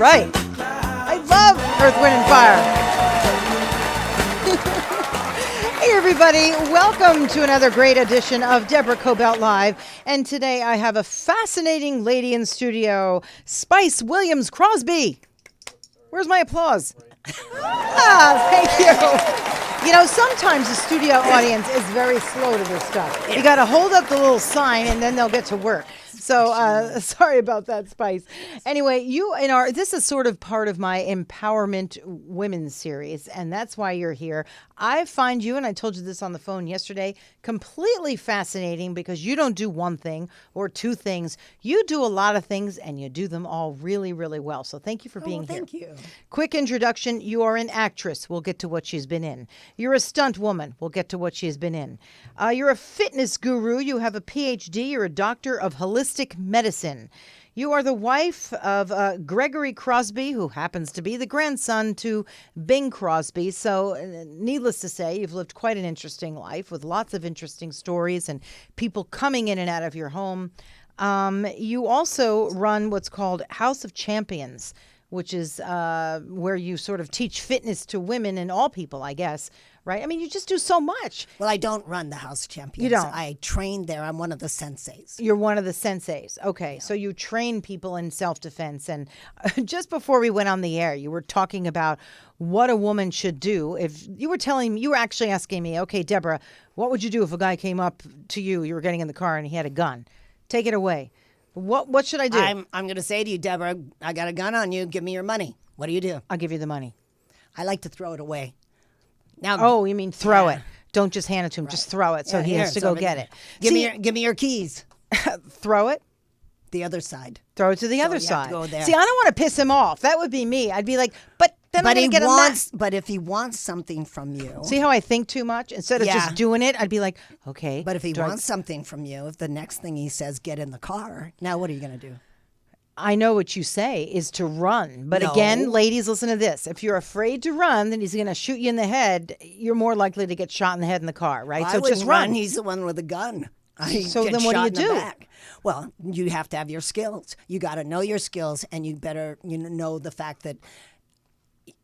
right. I love Earth, Wind, and Fire. Hey, everybody. Welcome to another great edition of Deborah Kobylt Live. And today I have a fascinating lady in studio, Spice Williams-Crosby. Where's my applause? Thank you. You know, sometimes the studio audience is very slow to this stuff. You got to hold up the little sign and then they'll get to work. So sorry about that, Spice. Anyway, this is sort of part of my Empowerment Women series, and that's why you're here. I find you, and I told you this on the phone yesterday, completely fascinating because you don't do one thing or two things. You do a lot of things, and you do them all really, really well. So thank you for being here. Thank you. Quick introduction. You are an actress. We'll get to what she's been in. You're a stunt woman. We'll get to what she's been in. You're a fitness guru. You have a PhD. You're a doctor of holistic medicine. You are the wife of Gregory Crosby, who happens to be the grandson to Bing Crosby. So needless to say, you've lived quite an interesting life with lots of interesting stories and people coming in and out of your home. You also run what's called House of Champions, which is where you sort of teach fitness to women and all people, I guess, right? I mean, you just do so much. Well, I don't run the House of Champions. You don't? I train there. I'm one of the senseis. You're one of the senseis. Okay, so you train people in self-defense. And just before we went on the air, you were talking about what a woman should do. If you were actually asking me, okay, Deborah, what would you do if a guy came up to you were getting in the car and he had a gun? Take it away. What should I do? I'm going to say to you, Deborah, I got a gun on you. Give me your money. What do you do? I'll give you the money. I like to throw it away. Now, oh, you mean throw it. Don't just hand it to him. Right. Just throw it so he has to go get it. Give me your keys. Throw it? The other side. Throw it to the other side. Go there. See, I don't want to piss him off. That would be me. I'd be like, but then I'm going to get him. But if he wants something from you. See how I think too much? Instead of just doing it, I'd be like, okay. But if he wants something from you, if the next thing he says, get in the car, now what are you going to do? I know what you say is to run. But again, ladies, listen to this. If you're afraid to run, then he's going to shoot you in the head. You're more likely to get shot in the head in the car, right? Well, so just run. He's the one with a gun. So then what do you do? Well, you have to have your skills. You got to know your skills, and you better know the fact that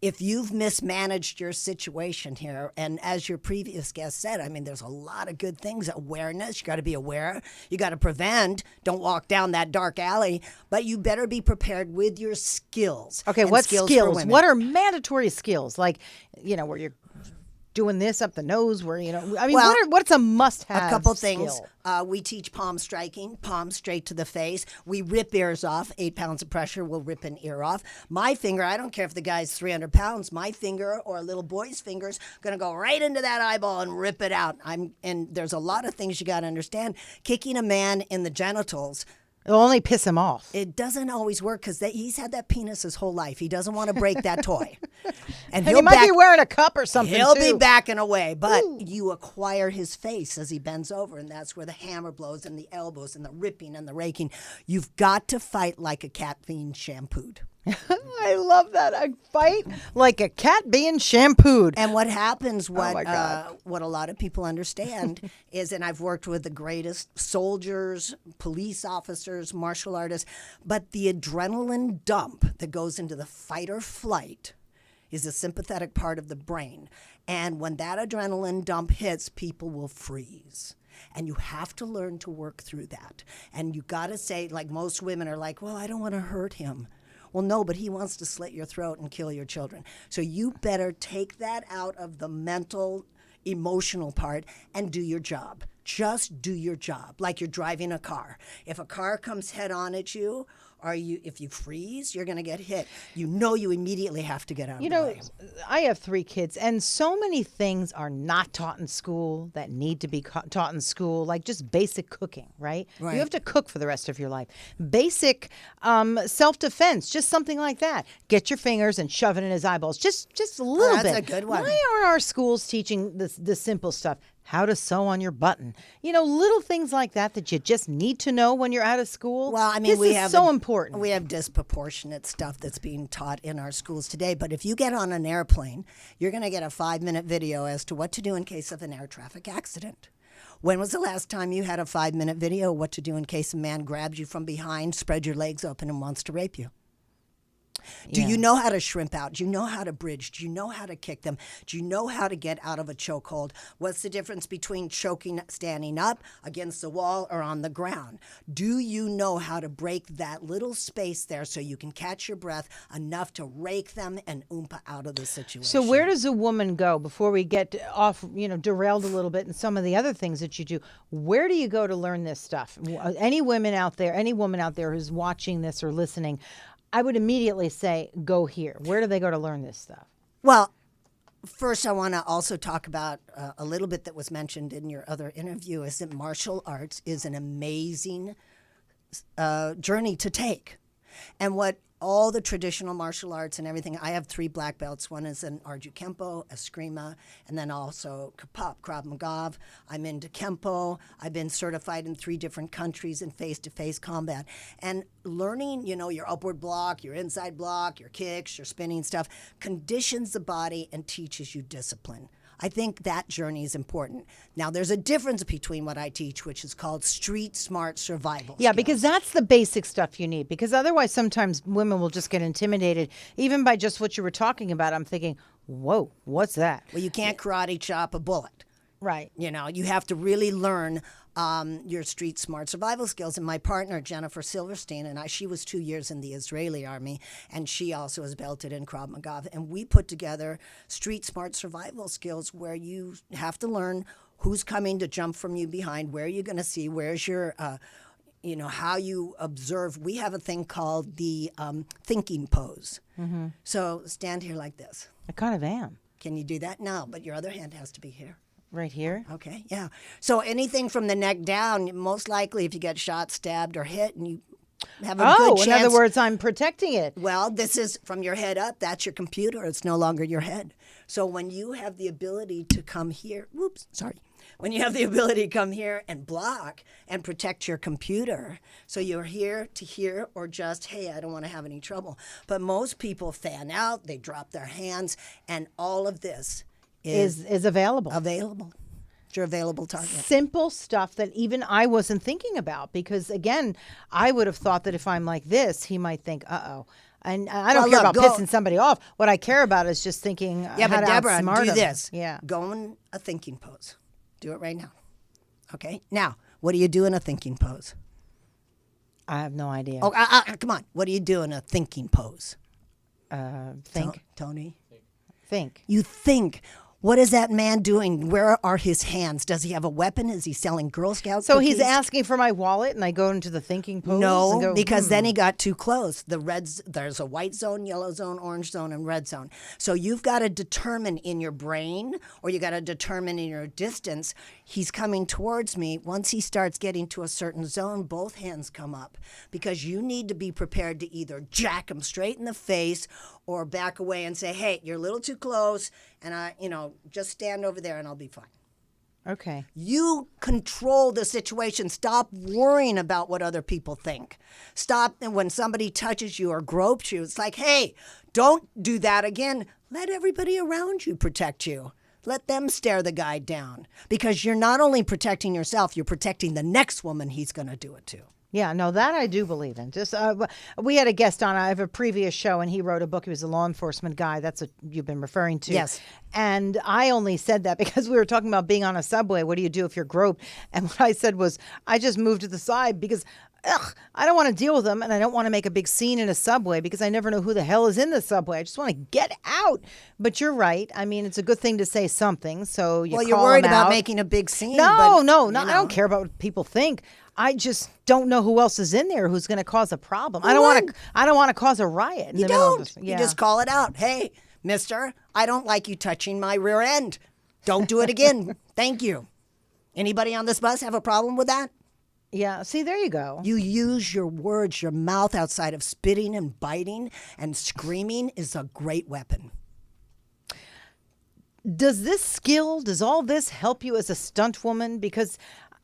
if you've mismanaged your situation here, and as your previous guest said, I mean, there's a lot of good things. Awareness, you got to be aware. You got to prevent. Don't walk down that dark alley. But you better be prepared with your skills. Okay, what skills? What are mandatory skills? Like, where you're doing this up the nose, where, I mean, what's a must-have? A couple things. We teach palm striking, palm straight to the face. We rip ears off. 8 pounds of pressure will rip an ear off. My finger, I don't care if the guy's 300 pounds, my finger or a little boy's finger's going to go right into that eyeball and rip it out. And there's a lot of things you got to understand. Kicking a man in the genitals, it'll only piss him off. It doesn't always work because he's had that penis his whole life. He doesn't want to break that toy. And he might be wearing a cup or something, He'll be backing away. But you acquire his face as he bends over, and that's where the hammer blows and the elbows and the ripping and the raking. You've got to fight like a cat being shampooed. I love that. I fight like a cat being shampooed. And what happens, what a lot of people understand is, and I've worked with the greatest soldiers, police officers, martial artists, but the adrenaline dump that goes into the fight or flight is a sympathetic part of the brain. And when that adrenaline dump hits, people will freeze. And you have to learn to work through that. And you got to say, like most women are like, well, I don't want to hurt him. Well, no, but he wants to slit your throat and kill your children. So you better take that out of the mental, emotional part and do your job. Just do your job, like you're driving a car. If a car comes head on at you, if you freeze, you're going to get hit. You immediately have to get out of the way. I have 3 kids, and so many things are not taught in school that need to be taught in school, like just basic cooking, right? You have to cook for the rest of your life. Basic self-defense, just something like that. Get your fingers and shove it in his eyeballs, just a little bit. That's a good one. Why aren't our schools teaching the simple stuff? How to sew on your button. Little things like that you just need to know when you're out of school. Well, I mean, this is so important. We have disproportionate stuff that's being taught in our schools today. But if you get on an airplane, you're going to get a 5-minute video as to what to do in case of an air traffic accident. When was the last time you had a 5-minute video what to do in case a man grabs you from behind, spread your legs open, and wants to rape you? Do you know how to shrimp out? Do you know how to bridge? Do you know how to kick them? Do you know how to get out of a chokehold? What's the difference between choking, standing up against the wall or on the ground? Do you know how to break that little space there so you can catch your breath enough to rake them and oompa out of the situation? So where does a woman go before we get off, derailed a little bit in some of the other things that you do? Where do you go to learn this stuff? Any woman out there who's watching this or listening, I would immediately say, go here. Where do they go to learn this stuff? Well, first I want to also talk about a little bit that was mentioned in your other interview, is that martial arts is an amazing journey to take. And what all the traditional martial arts and everything, I have 3 black belts. One is an Arju Kempo, Eskrima, and then also Kapap, Krav Maga. I'm into Kempo. I've been certified in 3 different countries in face-to-face combat. And learning, your upward block, your inside block, your kicks, your spinning stuff, conditions the body and teaches you discipline. I think that journey is important. Now, there's a difference between what I teach, which is called street smart survival Yeah, skills. because that's the basic stuff you need. Because otherwise, sometimes women will just get intimidated, even by just what you were talking about. I'm thinking, whoa, what's that? Well, you can't karate chop a bullet. Right. You have to really learn your street smart survival skills. And my partner, Jennifer Silverstein, and she was 2 years in the Israeli army, and she also is belted in Krav Maga. And we put together street smart survival skills where you have to learn who's coming to jump from you behind, where you're going to see, where's your, how you observe. We have a thing called the thinking pose. Mm-hmm. So stand here like this. I kind of am. Can you do that? No, but your other hand has to be here. Right here? Okay, yeah. So anything from the neck down, most likely if you get shot, stabbed, or hit, and you have a good chance. In other words, I'm protecting it. Well, this is from your head up. That's your computer. It's no longer your head. So when you have the ability to come here, when you have the ability to come here and block and protect your computer, so you're here to hear or just, hey, I don't want to have any trouble. But most people fan out, they drop their hands, and all of this is available. It's your available target. Simple stuff that even I wasn't thinking about, because again, I would have thought that if I'm like this, he might think, uh-oh. And I don't care about pissing somebody off. What I care about is just thinking how but to Deborah, outsmart do him. this. Yeah. Go in a thinking pose. Do it right now. Okay? Now, what do you do in a thinking pose? I have no idea. Oh, come on. What do you do in a thinking pose? Think. Tony? Think. You think. What is that man doing? Where are his hands? Does he have a weapon? Is he selling Girl Scout So cookies? he's asking for my wallet, and I go into the thinking pose? No, and go, because then he got too close. There's a white zone, yellow zone, orange zone, and red zone. So you've got to determine in your brain, or you got to determine in your distance, he's coming towards me. Once he starts getting to a certain zone, both hands come up, because you need to be prepared to either jack him straight in the face or back away and say, hey, you're a little too close, and just stand over there and I'll be fine. Okay. You control the situation. Stop worrying about what other people think. Stop, and when somebody touches you or gropes you, it's like, hey, don't do that again. Let everybody around you protect you. Let them stare the guy down, because you're not only protecting yourself, you're protecting the next woman he's going to do it to. Yeah, no, that I do believe in. Just we had a guest on. I have a previous show, and he wrote a book. He was a law enforcement guy. That's what you've been referring to. Yes. And I only said that because we were talking about being on a subway. What do you do if you're groped? And what I said was, I just moved to the side because I don't want to deal with them, and I don't want to make a big scene in a subway because I never know who the hell is in the subway. I just want to get out. But you're right. I mean, it's a good thing to say something. So you're worried about making a big scene. No, I don't care about what people think. I just don't know who else is in there who's going to cause a problem. I don't want to cause a riot. You don't. You just call it out. Hey, mister, I don't like you touching my rear end. Don't do it again. Thank you. Anybody on this bus have a problem with that? Yeah. See, there you go. You use your words, your mouth, outside of spitting and biting and screaming is a great weapon. Does all this help you as a stunt woman? Because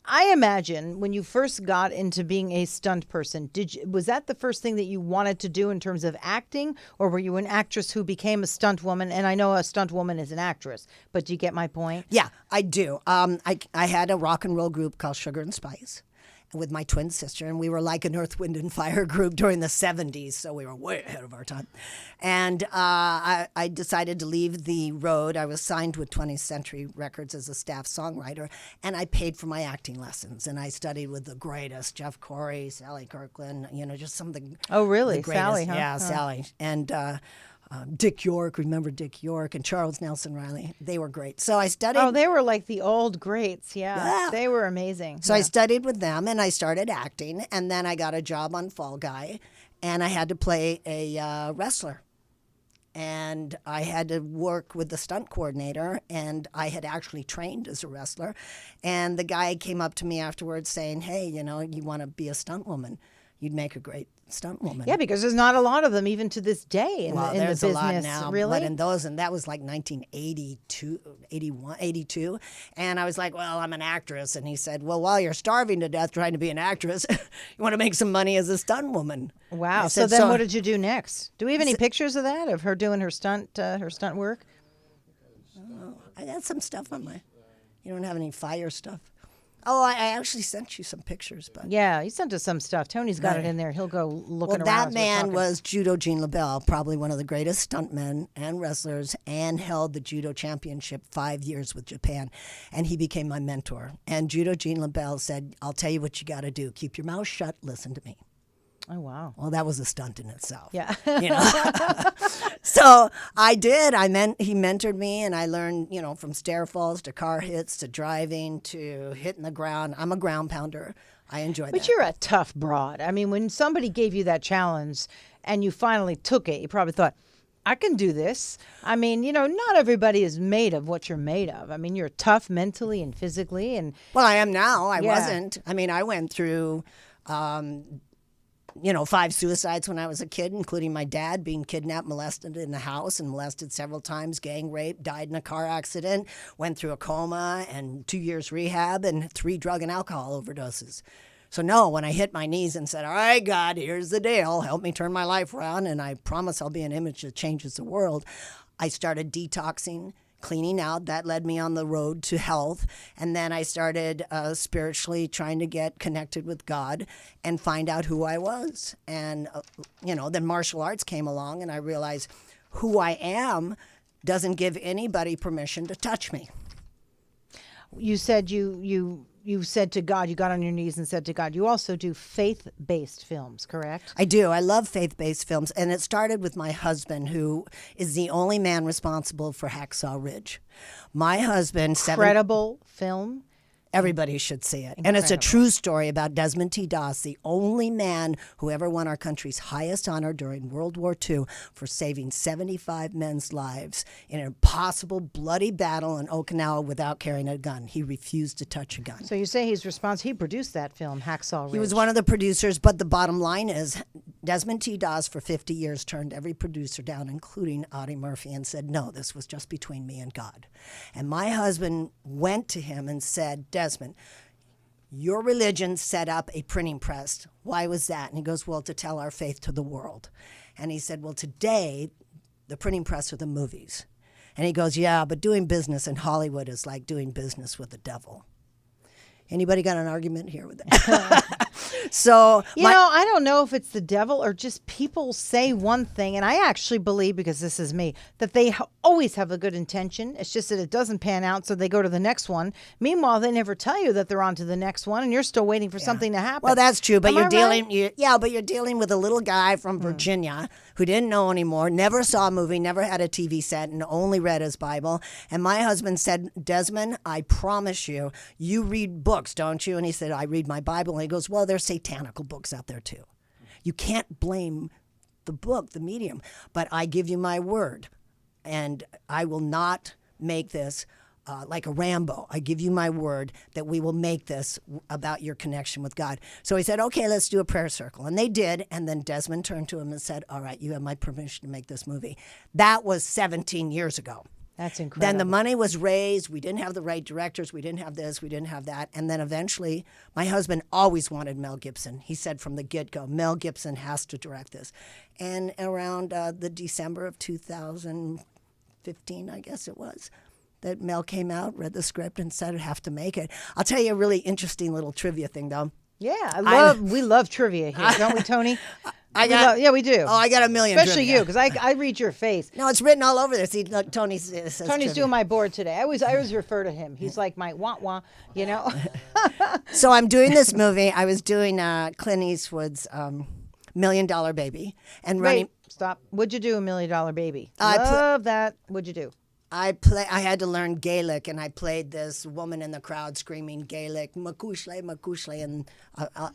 I imagine when you first got into being a stunt person, was that the first thing that you wanted to do in terms of acting, or were you an actress who became a stunt woman? And I know a stunt woman is an actress, but do you get my point? Yeah, I do. I had a rock and roll group called Sugar and Spice. with my twin sister, and we were like an Earth, Wind, and Fire group during the 70s, so we were way ahead of our time. And I decided to leave the road. I was signed with 20th Century Records as a staff songwriter, and I paid for my acting lessons, and I studied with the greatest, Jeff Corey, Sally Kirkland, just some of the Oh, really? the greatest. Sally, huh? Yeah, Sally. And Dick York, remember Dick York, and Charles Nelson Riley. They were great. So I studied. Oh, they were like the old greats. Yeah. They were amazing. So I studied with them, and I started acting, and then I got a job on Fall Guy, and I had to play a wrestler. And I had to work with the stunt coordinator, and I had actually trained as a wrestler. And the guy came up to me afterwards saying, hey, you want to be a stunt woman. You'd make a great stunt woman. Yeah, because there's not a lot of them even to this day in the there's business. a lot now, really? but and that was like 1982, 81, 82. And I was like, well, I'm an actress. And he said, well, while you're starving to death trying to be an actress, you want to make some money as a stunt woman. Wow. Said, so then what did you do next? Do we have any pictures of that, of her doing her stunt work? Oh, I got some stuff on my, you don't have any fire stuff? Oh, I actually sent you some pictures, but Yeah, you sent us some stuff. Tony's got it in there. He'll go looking around. that as we're man talking. was Judo Gene LaBelle, probably one of the greatest stuntmen and wrestlers, and held the judo championship 5 years with Japan. And he became my mentor. And Judo Gene LaBelle said, I'll tell you what you got to do. Keep your mouth shut. Listen to me. Oh, wow. Well, that was a stunt in itself. Yeah. So I did. He mentored me, and I learned, from stair falls to car hits to driving to hitting the ground. I'm a ground pounder. I enjoy that. But you're a tough broad. I mean, when somebody gave you that challenge and you finally took it, you probably thought, I can do this. I mean, not everybody is made of what you're made of. I mean, you're tough mentally and physically. And Well, I am now. I Yeah. wasn't. I mean, I went through 5 suicides when I was a kid, including my dad being kidnapped, molested in the house, and molested several times, gang rape, died in a car accident, went through a coma and 2 years rehab and 3 drug and alcohol overdoses. So no, when I hit my knees and said, all right, God, here's the deal. Help me turn my life around, and I promise I'll be an image that changes the world, I started detoxing, cleaning out. That led me on the road to health. And then I started spiritually trying to get connected with God and find out who I was. And, then martial arts came along, and I realized who I am doesn't give anybody permission to touch me. you said you said to God, you got on your knees and said to God, you also do faith-based films, correct? I do. I love faith-based films. And it started with my husband, who is the only man responsible for Hacksaw Ridge. My husband... Incredible film. Everybody should see it. And it's a true story about Desmond T. Doss, the only man who ever won our country's highest honor during World War II for saving 75 men's lives in an impossible, bloody battle in Okinawa without carrying a gun. He refused to touch a gun. So you say he's responsible. He produced that film, Hacksaw Ridge. He was one of the producers, but the bottom line is Desmond T. Doss for 50 years turned every producer down, including Audie Murphy, and said, no, this was just between me and God. And my husband went to him and said, Desmond, your religion set up a printing press. Why was that? And he goes, well, to tell our faith to the world. And he said, well, today, the printing press are the movies. And he goes, yeah, but doing business in Hollywood is like doing business with the devil. Anybody got an argument here with that? So, I don't know if it's the devil or just people say one thing. And I actually believe, because this is me, that they always have a good intention. It's just that it doesn't pan out, so they go to the next one. Meanwhile, they never tell you that they're on to the next one, and you're still waiting for something to happen. Well, that's true, but Am you're I dealing, right? but you're dealing with a little guy from Virginia who didn't know anymore, never saw a movie, never had a TV set, and only read his Bible. And my husband said, Desmond, I promise you, you read books, don't you? And he said, I read my Bible. And he goes, well, there's satanical books out there too. You can't blame the book, the medium, but I give you my word, and I will not make this like a Rambo. I give you my word that we will make this about your connection with God. So he said, okay, let's do a prayer circle. And they did. And then Desmond turned to him and said, all right, you have my permission to make this movie. That was 17 years ago. That's incredible. Then the money was raised. We didn't have the right directors. We didn't have this. We didn't have that. And then eventually, my husband always wanted Mel Gibson. He said from the get-go, Mel Gibson has to direct this. And around the December of 2015, I guess it was, that Mel came out, read the script, and said, I have to make it. I'll tell you a really interesting little trivia thing, though. Yeah, we love trivia here, don't we, Tony? We do. Oh, I got a million. Especially trivia. you, because I read your face. No, it's written all over there. See, look, Tony says Tony's trivia. doing my board today. I always refer to him. He's like my wah-wah, you know? So I'm doing this movie. I was doing Clint Eastwood's $1 Million Baby. And running. Wait, stop. What'd you do, $1 Million Baby? I Love that. What'd you do? I had to learn Gaelic, and I played this woman in the crowd screaming Gaelic, Makushle, Makushle, and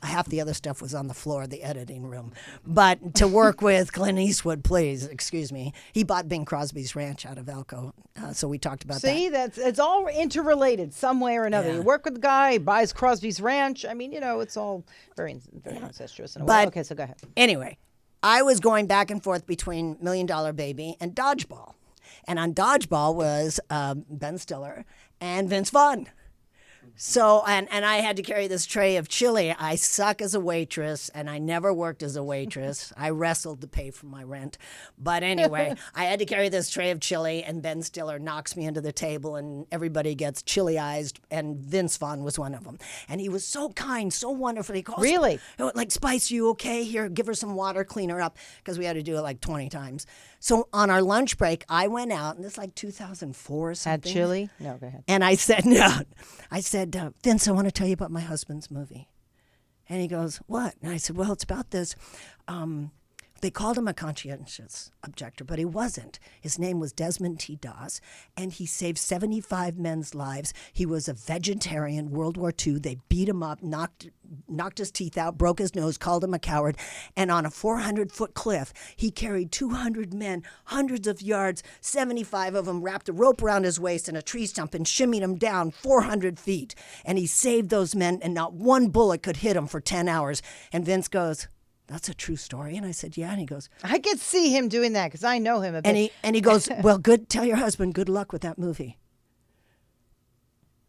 half the other stuff was on the floor of the editing room. But to work with Clint Eastwood, please, excuse me, he bought Bing Crosby's ranch out of Elko, so we talked about that. See, it's all interrelated some way or another. Yeah. You work with the guy, he buys Crosby's ranch. I mean, it's all very incestuous in a way. Okay, so go ahead. Anyway, I was going back and forth between $1 Million Baby and Dodgeball. And on Dodgeball was Ben Stiller and Vince Vaughn. So, and I had to carry this tray of chili. I suck as a waitress, and I never worked as a waitress. I wrestled to pay for my rent. But anyway, I had to carry this tray of chili, and Ben Stiller knocks me into the table, and everybody gets chili-ized, and Vince Vaughn was one of them. And he was so kind, so wonderful. He calls, Really? Like, Spice, you okay? Here, give her some water, clean her up, because we had to do it like 20 times. So on our lunch break, I went out, and this is like 2004 or something. Had chili? No, go ahead. And I said, no. I said, Vince, I want to tell you about my husband's movie. And he goes, what? And I said, well, it's about this. They called him a conscientious objector, but he wasn't. His name was Desmond T. Doss, and he saved 75 men's lives. He was a vegetarian, World War II. They beat him up, knocked his teeth out, broke his nose, called him a coward. And on a 400-foot cliff, he carried 200 men, hundreds of yards, 75 of them, wrapped a rope around his waist and a tree stump and shimmied him down 400 feet. And he saved those men, and not one bullet could hit him for 10 hours. And Vince goes, that's a true story. And I said, yeah. And he goes, I could see him doing that because I know him a bit. And he goes, well, tell your husband good luck with that movie.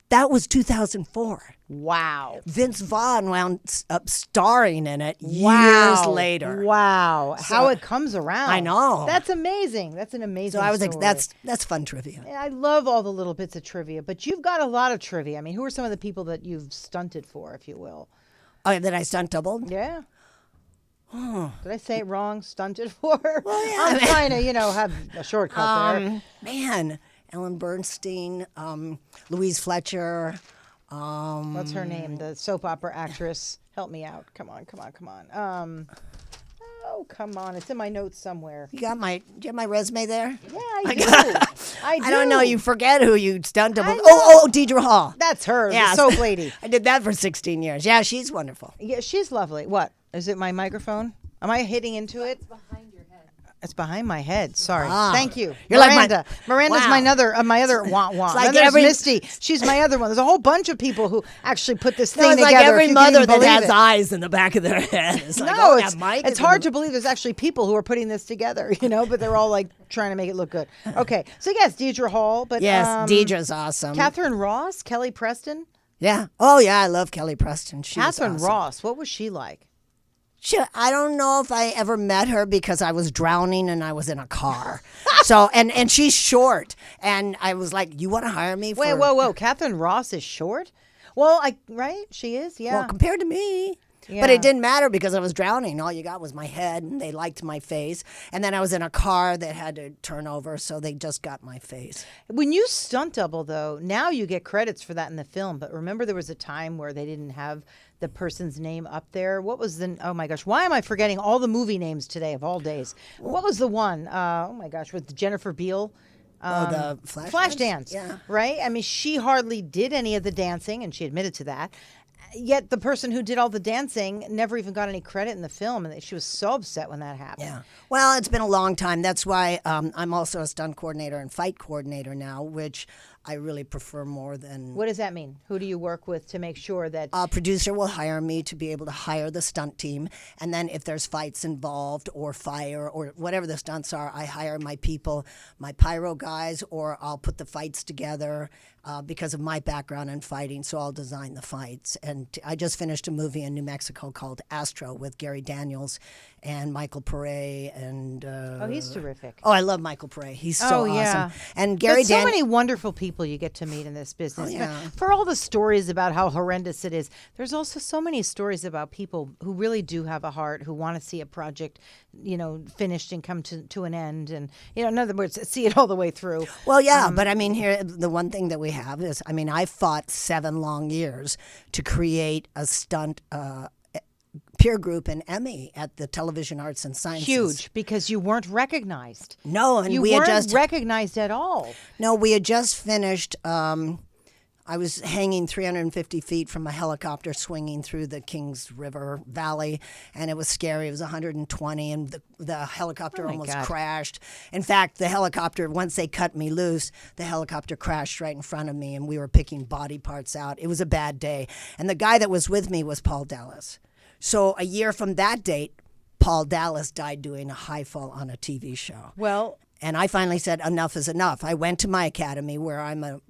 That was 2004. Wow. Vince Vaughn wound up starring in it years later. Wow. How it comes around. I know. That's amazing. That's an amazing So I was like, story. that's fun trivia. And I love all the little bits of trivia, but you've got a lot of trivia. I mean, who are some of the people that you've stunted for, if you will? Oh, that I stunt doubled? Yeah. Did I say it wrong? Stunted for? Well, yeah. I'm trying to, have a shortcut there. Man, Ellen Bernstein, Louise Fletcher. What's her name? The soap opera actress. Help me out. Come on. Oh, come on. It's in my notes somewhere. Do you have my resume there? Yeah, I do. I don't know. You forget who you stunt doubled. I know. Oh, Deidre Hall. That's her, Yeah. the soap lady. I did that for 16 years. Yeah, she's wonderful. Yeah, she's lovely. What? Is it my microphone? Am I hitting into it? It's behind your head. It's behind my head. Sorry. Thank you. You're like Miranda. Miranda's wow. my other wah-wah. like And there's every- Misty. She's my other one. There's a whole bunch of people who actually put this thing No, it's together. like if every you can mother even that believe has it. eyes in the back of their head. It's like, No, that mic it's is hard to believe there's actually people who are putting this together, but they're all like trying to make it look good. Okay, so yes, Deidre Hall, but Yes, Deidre's awesome. Catherine Ross, Kelly Preston. Yeah. Oh, yeah, I love Kelly Preston. She was Catherine awesome. Ross, what was she like? I don't know if I ever met her because I was drowning and I was in a car. So, and she's short. And I was like, you want to hire me for... Wait, whoa. Catherine Ross is short? Well, right? She is, yeah. Well, compared to me. Yeah. But it didn't matter because I was drowning. All you got was my head, and they liked my face. And then I was in a car that had to turn over, so they just got my face. When you stunt double, though, now you get credits for that in the film. But remember there was a time where they didn't have the person's name up there? What was oh my gosh, why am I forgetting all the movie names today of all days? What was the one? Oh my gosh, with Jennifer Beal? The Flash Dance. Yeah. Right? I mean, she hardly did any of the dancing, and she admitted to that. Yet the person who did all the dancing never even got any credit in the film, and she was so upset when that happened. Yeah. Well, it's been a long time. That's why I'm also a stunt coordinator and fight coordinator now, which I really prefer more than... What does that mean? Who do you work with to make sure that... A producer will hire me to be able to hire the stunt team, and then if there's fights involved or fire or whatever the stunts are, I hire my people, my pyro guys, or I'll put the fights together. because of my background in fighting, so I'll design the fights. And I just finished a movie in New Mexico called Astro with Gary Daniels and Michael Pare. And he's terrific. Oh, I love Michael Pare. He's so awesome. And Gary There's so many wonderful people you get to meet in this business. For all the stories about how horrendous it is, there's also so many stories about people who really do have a heart, who want to see a project, finished and come to an end, and in other words, see it all the way through. Well, yeah, but I mean, here the one thing that we have is, I mean, I fought 7 long years to create a stunt peer group in Emmy at the Television Arts and Sciences. Huge, because you weren't recognized. No, and you we weren't had just recognized at all. No, we had just finished. I was hanging 350 feet from a helicopter swinging through the Kings River Valley, and it was scary. It was 120, and the helicopter almost crashed. In fact, the helicopter, once they cut me loose, the helicopter crashed right in front of me, and we were picking body parts out. It was a bad day. And the guy that was with me was Paul Dallas. So a year from that date, Paul Dallas died doing a high fall on a TV show. Well, and I finally said, enough is enough. I went to my academy where I'm a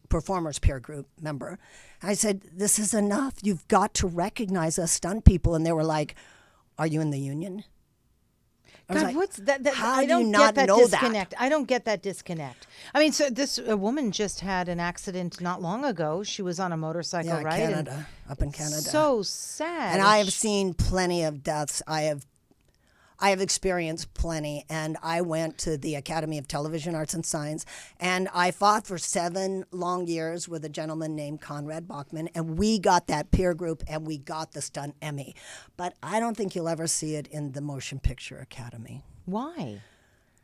performers peer group member. I said, this is enough. You've got to recognize us stunt people. And they were like, are you in the union? God, like, what's that? How I do don't you get not that know disconnect. that? I don't get that disconnect. I mean, so a woman just had an accident not long ago. She was on a motorcycle, right? Canada, up in Canada. So sad. And I have seen plenty of deaths. I have experienced plenty, and I went to the Academy of Television Arts and Science, and I fought for 7 long years with a gentleman named Conrad Bachman, and we got that peer group, and we got the stunt Emmy. But I don't think you'll ever see it in the Motion Picture Academy. Why?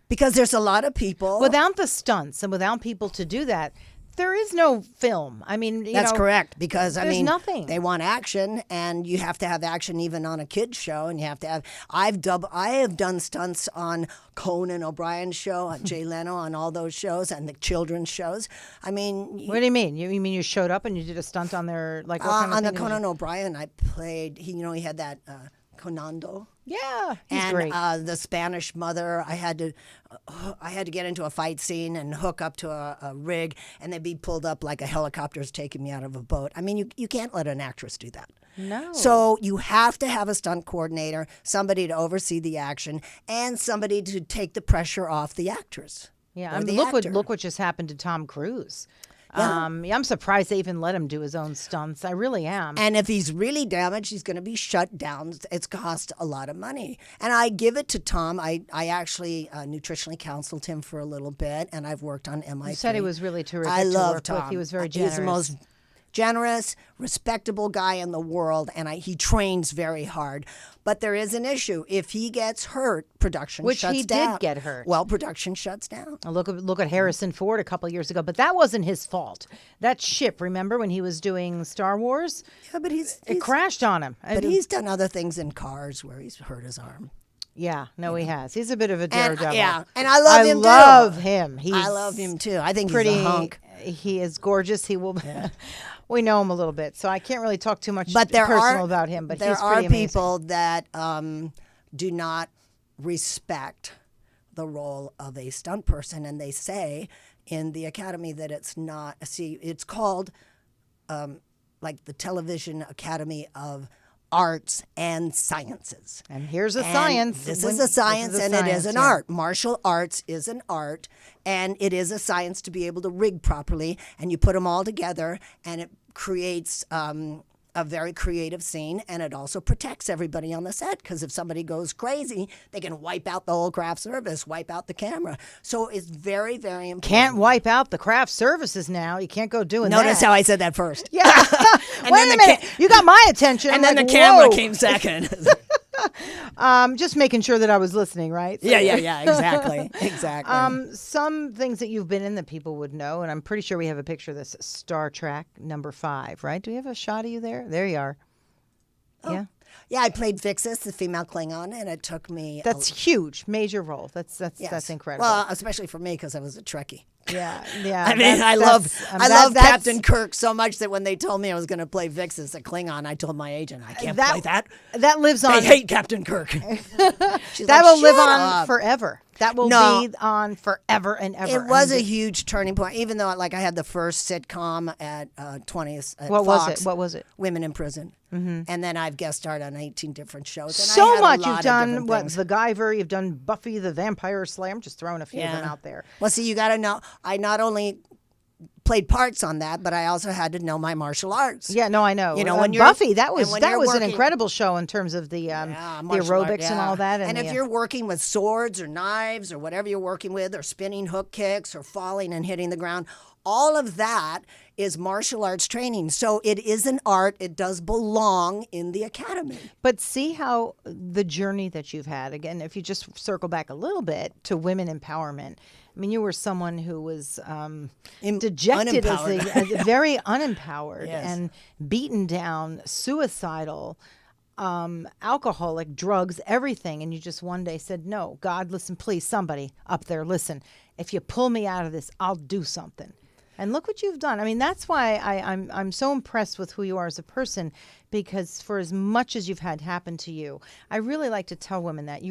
Because there's a lot of people. Without the stunts and without people to do that, there is no film. I mean, that's correct, because there's nothing. They want action, and you have to have action even on a kids show, and you have to have. I have done stunts on Conan O'Brien's show, on Jay Leno, on all those shows, and the children's shows. I mean, what do you mean? You mean you showed up and you did a stunt on their what kind of on thing the Conan O'Brien? I played. He had that Conando. Yeah, he's and great. The Spanish mother, I had to get into a fight scene and hook up to a rig, and they'd be pulled up like a helicopter's taking me out of a boat. I mean, you can't let an actress do that. No. So you have to have a stunt coordinator, somebody to oversee the action, and somebody to take the pressure off the actress. Yeah, I mean, look what just happened to Tom Cruise. Yeah. I'm surprised they even let him do his own stunts. I really am. And if he's really damaged, he's going to be shut down. It's cost a lot of money. And I give it to Tom. I actually nutritionally counseled him for a little bit, and I've worked on MIT. You said he was really terrific I to love work Tom. with. He was very generous. He's the most generous, respectable guy in the world, and he trains very hard. But there is an issue. If he gets hurt, production shuts down. Which he did get hurt. Well, production shuts down. Look at Harrison Ford a couple years ago, but that wasn't his fault. That ship, remember when he was doing Star Wars? Yeah, but it crashed on him. But he's done other things in Cars where he's hurt his arm. Yeah, no, he has. He's a bit of a daredevil. And I love him too. I love him. I love him too. I think he's a hunk. He is gorgeous. He will. Yeah. We know him a little bit, so I can't really talk too much about him. But there he's are people that do not respect the role of a stunt person, and they say in the Academy that it's not. See, it's called like the Television Academy of Arts and Sciences. And here's a science. This is a science, and it is an art. Martial arts is an art, and it is a science to be able to rig properly. And you put them all together, and it creates a very creative scene, and it also protects everybody on the set, because if somebody goes crazy, they can wipe out the whole craft service, wipe out the camera. So it's very, very important. Can't wipe out the craft services now. You can't go doing that. Notice how I said that first. Yeah. Wait a minute. You got my attention. And then the camera came second. Just making sure that I was listening, right? So, yeah, exactly. Some things that you've been in that people would know, and I'm pretty sure we have a picture of this, Star Trek #5, right? Do we have a shot of you there? There you are. Oh. Yeah. Yeah, I played Vixis, the female Klingon, and it took me. That's huge, major role. That's incredible. Well, especially for me, because I was a Trekkie. Yeah, yeah. I mean, I love that's- Captain Kirk so much that when they told me I was going to play Vix as a Klingon, I told my agent I can't play that. That lives on. I hate Captain Kirk. She's That like, will live "Shut on up." forever. That will No. be on forever and ever. It was a huge turning point, even though like I had the first sitcom at 20th at What Fox, was it? What was it? Women in Prison. Mm-hmm. And then I've guest starred on 18 different shows. And I So had a much. lot You've of done different what? things. The Guyver. You've done Buffy the Vampire Slayer. I'm just throwing a few of them out there. Well, see, you got to know, I not only played parts on that, but I also had to know my martial arts. Yeah, no, I know. You know, when you're Buffy, that was and when that you're was an working- incredible show in terms of the martial art, aerobics and all that. And if the, you're working with swords or knives or whatever you're working with, or spinning hook kicks or falling and hitting the ground, all of that is martial arts training. So it is an art. It does belong in the academy. But see how the journey that you've had, again, if you just circle back a little bit to women empowerment, I mean, you were someone who was dejected, as very unempowered Yes. and beaten down, suicidal, alcoholic, drugs, everything. And you just one day said, no, God, listen, please, somebody up there, listen, if you pull me out of this, I'll do something. And look what you've done. I mean, that's why I'm so impressed with who you are as a person, because for as much as you've had happen to you, I really like to tell women that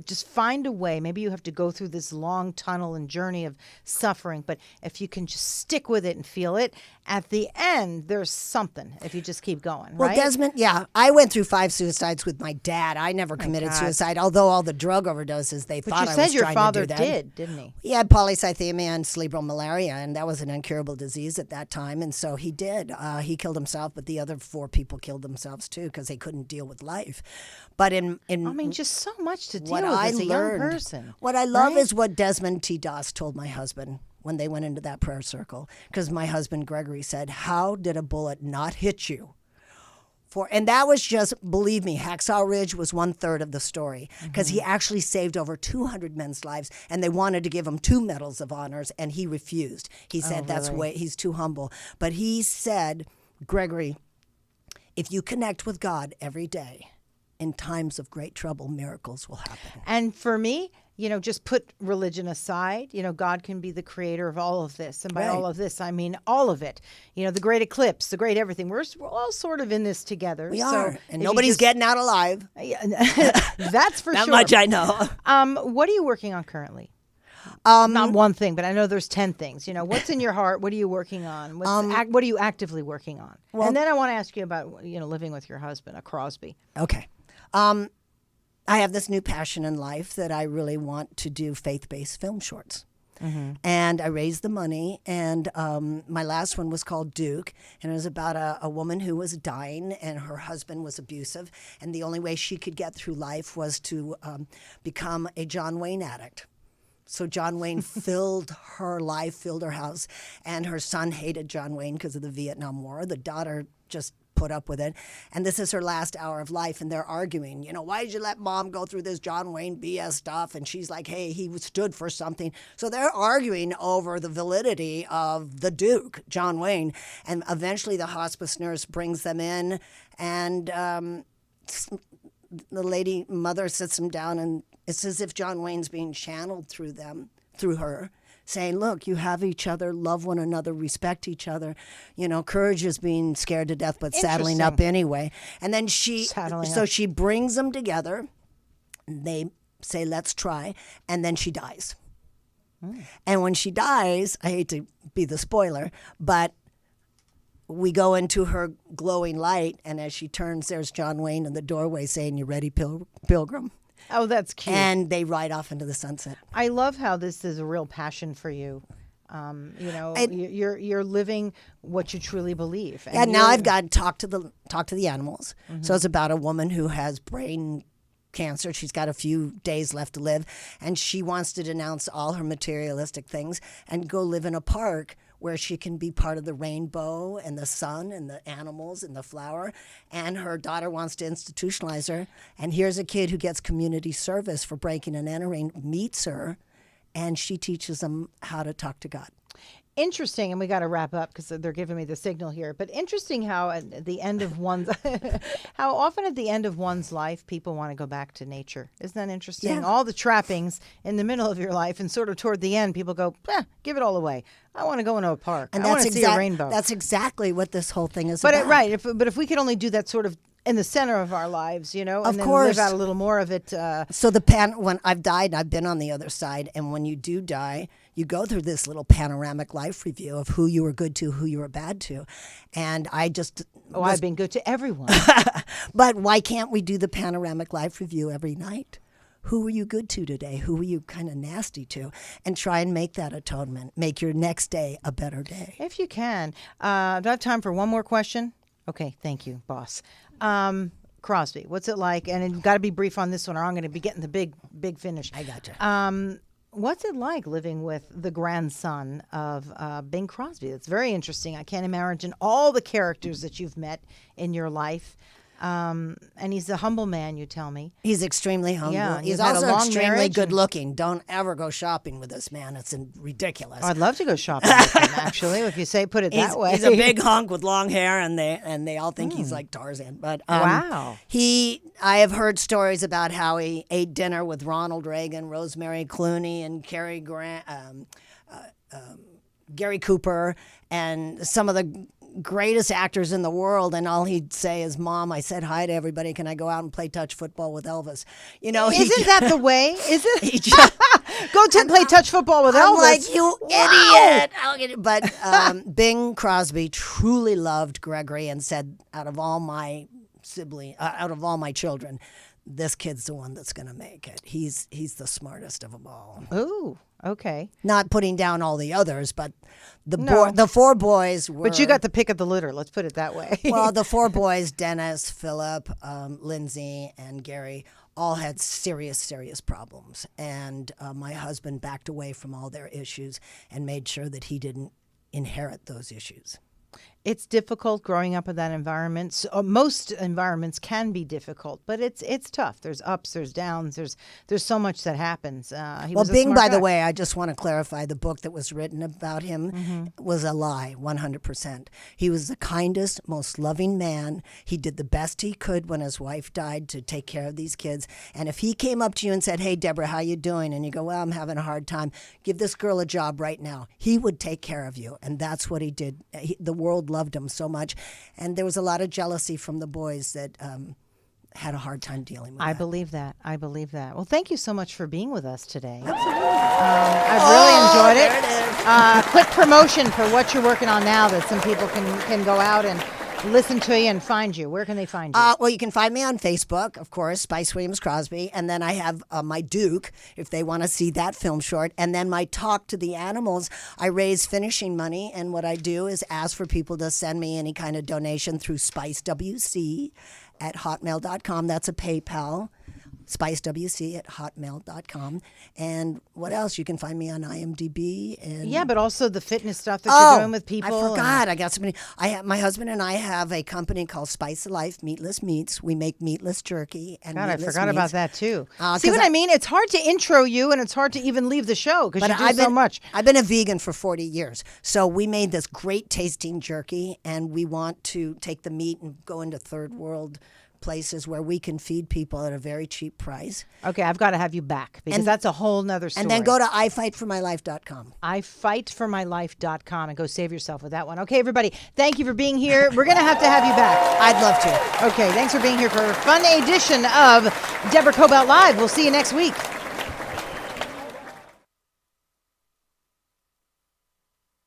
just find a way. Maybe you have to go through this long tunnel and journey of suffering, but if you can just stick with it and feel it, at the end, there's something if you just keep going, Well, right? Desmond, I went through 5 suicides with my dad. I never committed God. suicide, although all the drug overdoses, they But thought you I said was your trying father to do that. did, didn't he? He had polycythemia and cerebral malaria, and that was an incurable disease at that time, and so he did. He killed himself, but the other 4 people killed themselves too because they couldn't deal with life. But in I mean, just so much to deal what with I as a learned, young person. what I love right? is what Desmond T. Doss told my husband when they went into that prayer circle, because my husband Gregory said, "How did a bullet not hit you?" And that was just, believe me, Hacksaw Ridge was 1/3 of the story, because he actually saved over 200 men's lives, and they wanted to give him 2 medals of honors, and he refused. He said that's really? way he's too humble. But he said, Gregory, if you connect with God every day, in times of great trouble, miracles will happen. And for me, just put religion aside. God can be the creator of all of this. And by Right. all of this, I mean all of it. The great eclipse, the great everything. We're all sort of in this together. We So are, and if you nobody's just- getting out alive. That's for That sure. much I know. What are you working on currently? Not one thing, but I know there's 10 things. What's in your heart? What are you working on? What are you actively working on? And then I want to ask you about, living with your husband, a Crosby. Okay. I have this new passion in life that I really want to do faith-based film shorts. Mm-hmm. And I raised the money, and my last one was called Duke, and it was about a woman who was dying, and her husband was abusive, and the only way she could get through life was to become a John Wayne addict. So John Wayne filled her life, filled her house, and her son hated John Wayne because of the Vietnam War. The daughter just put up with it. And this is her last hour of life, and they're arguing, why did you let mom go through this John Wayne BS stuff? And she's like, hey, he stood for something. So they're arguing over the validity of the Duke, John Wayne. And eventually the hospice nurse brings them in, and the lady mother sits them down, and it's as if John Wayne's being channeled through her, saying, look, you have each other, love one another, respect each other. Courage is being scared to death, but saddling up anyway. And then she brings them together. They say, let's try. And then she dies. And when she dies, I hate to be the spoiler, but we go into her glowing light, and as she turns, there's John Wayne in the doorway saying, you ready, Pilgrim? Oh, that's cute. And they ride off into the sunset. I love how this is a real passion for you. You're living what you truly believe. And now I've got to talk to the animals. Mm-hmm. So it's about a woman who has brain cancer. She's got a few days left to live, and she wants to denounce all her materialistic things and go live in a park where she can be part of the rainbow and the sun and the animals and the flower. And her daughter wants to institutionalize her. And here's a kid who gets community service for breaking and entering, meets her, and she teaches them how to talk to God. Interesting, and we got to wrap up because they're giving me the signal here. But interesting how at the end of one's, how often at the end of one's life people want to go back to nature. Isn't that interesting? Yeah. All the trappings in the middle of your life, and sort of toward the end, people go, give it all away. I want to go into a park. And I want to see a rainbow. That's exactly what this whole thing is but about. But if we could only do that sort of in the center of our lives, and Of then course. live out a little more of it. So when I've died, I've been on the other side, and when you do die, you go through this little panoramic life review of who you were good to, who you were bad to, and I just I've been good to everyone. But why can't we do the panoramic life review every night? Who were you good to today? Who were you kind of nasty to? And try and make that atonement. Make your next day a better day. If you can. Do I have time for one more question? Okay, thank you, boss. Crosby, what's it like? And you've got to be brief on this one, or I'm going to be getting the big finish. I gotcha. What's it like living with the grandson of Bing Crosby? It's very interesting. I can't imagine all the characters that you've met in your life. And he's a humble man, you tell me. He's extremely humble. Yeah, he's you've had a also long extremely marriage good looking. Don't ever go shopping with this man. It's ridiculous. I'd love to go shopping with him, actually, if you put it that way. He's a big hunk with long hair, and they all think he's like Tarzan. But wow. I have heard stories about how he ate dinner with Ronald Reagan, Rosemary Clooney, and Gary Cooper, and some of the greatest actors in the world, and all he'd say is, "Mom, I said hi to everybody. Can I go out and play touch football with Elvis?" Isn't that the way? Is it? He just, play touch football with I'm Elvis. like, you idiot! But Bing Crosby truly loved Gregory and said, out of all my children, this kid's the one that's going to make it. He's the smartest of them all. Ooh, okay. Not putting down all the others, but the four boys were... But you got the pick of the litter, let's put it that way. Well, the four boys, Dennis, Philip, Lindsay, and Gary, all had serious, serious problems. And my husband backed away from all their issues and made sure that he didn't inherit those issues. It's difficult growing up in that environment. So, most environments can be difficult, but it's tough. There's ups, there's downs, there's so much that happens. Bing, by the way, I just want to clarify, the book that was written about him was a lie, 100%. He was the kindest, most loving man. He did the best he could when his wife died to take care of these kids. And if he came up to you and said, "Hey, Deborah, how you doing?" And you go, "Well, I'm having a hard time. Give this girl a job right now." He would take care of you, and that's what he did. The world loved him so much, and there was a lot of jealousy from the boys that had a hard time dealing with I that. believe that. Well, thank you so much for being with us today. I've really enjoyed it. There it is. Quick promotion for what you're working on now, that some people can go out and listen to you and find you. Where can they find you? Well, you can find me on Facebook, of course, Spice Williams-Crosby. And then I have my Duke, if they want to see that film short. And then my Talk to the Animals, I raise finishing money. And what I do is ask for people to send me any kind of donation through spicewc@hotmail.com. That's a PayPal. spicewc@hotmail.com. And what else? You can find me on IMDb. And yeah, but also the fitness stuff that you're doing with people. I forgot. I got somebody. My husband and I have a company called Spice of Life Meatless Meats. We make meatless jerky and God, I meatless forgot meats. about that too. See 'cause what I mean? It's hard to intro you, and it's hard to even leave the show because you do so much. I've been a vegan for 40 years. So we made this great tasting jerky, and we want to take the meat and go into third world places where we can feed people at a very cheap price. Okay, I've got to have you back because that's a whole nother story. And then go to ifightformylife.com. ifightformylife.com and go save yourself with that one. Okay, everybody, thank you for being here. We're going to have you back. I'd love to. Okay, thanks for being here for a fun edition of Deborah Kobylt Live. We'll see you next week.